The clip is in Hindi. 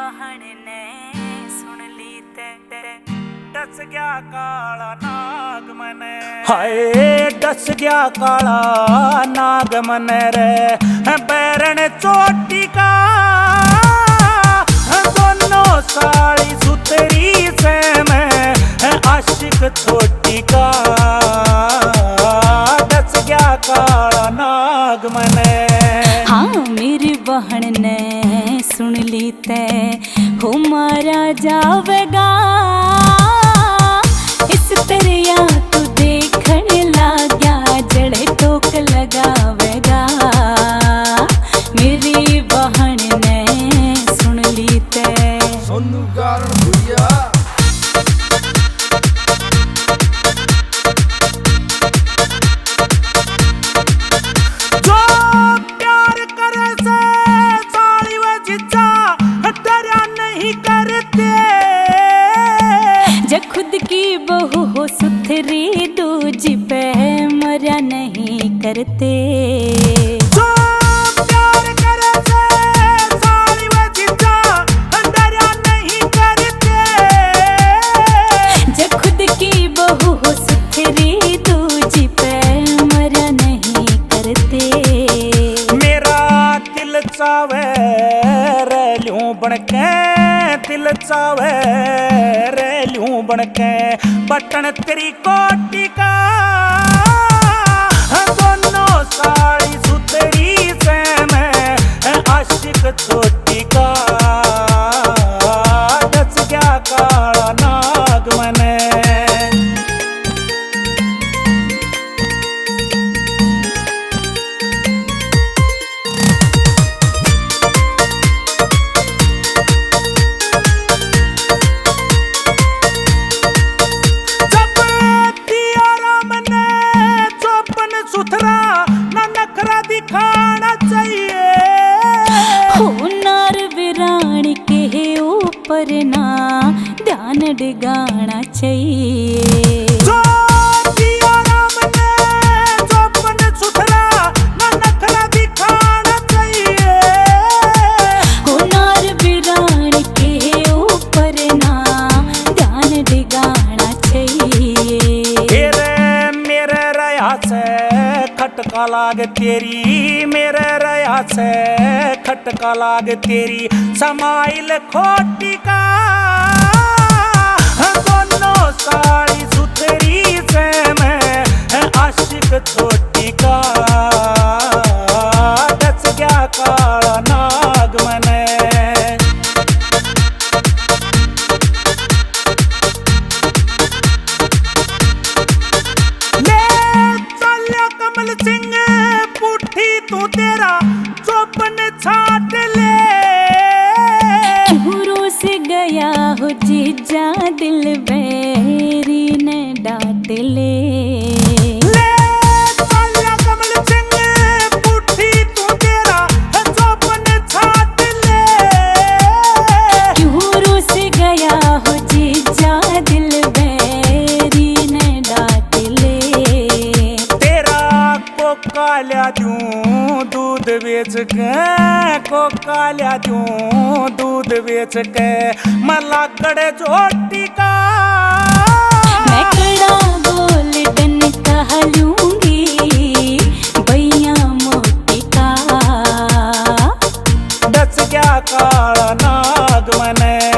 बहन ने सुन ली ते डस गया काला नाग मने। हाय डस गया काला नाग मने रे बैरन चोटी का दोनों साड़ी सुतरी से मैं आशिक छोटी का डस गया काला नाग मने। हाँ मेरी बहन ने सुन ली ते हो मारा जावेगा इस तरह तू देखने लगा जड़े टोक लगावेगा। मेरी बहन ने सुन ली ते सोनू गारण भैया खुद की बहू हो सुथरी दूजी पे मरा नहीं करते। जो प्यार करे से साली वे जीजा डरा नहीं करते। जब खुद की बहू हो सुथरी दूजी पे मरा नहीं करते। मेरा दिल चावे रेलूं बनके दिल चावे रेलूं बनके बटन तेरी कोटी का दोनों साड़ी सुतरी से मैं आशिक छोटी का डस गया काला नाग मने। सुथरा ना नखरा दिखाना चाहिए हो नार विराण के ऊपर ना ध्यान डिगाना चाहिए। जो दिया राम ने चौपन सुथरा ना नखरा दिखाना चाहिए। हो नार विराण के ऊपर ना ध्यान डिगाना चाहिए। मेरे रया से खटका लाग तेरी मेरे रया से खटका लाग तेरी समाइल खोटी का दोनों साड़ी सुथरी से मैं आशिक छोटी का डस गया काला नाग मने। सिंह पुठी तू तेरा चौपन छाट ले क्यों से गया हो जीजा दिल बेरी ने डांट ले। कमल सिंह पुठी तू तेरा चौपन छाट ले क्यों से गया हो जीजा दिल बेरी ने डांट ले। काल्या दूं दूध बेच के को काल्या दूं दूध बेच के मला कड़े चोटी का मैं कड़ा गोल्डन कह लूंगी भैया मोटी का डस गया काला नाग मने।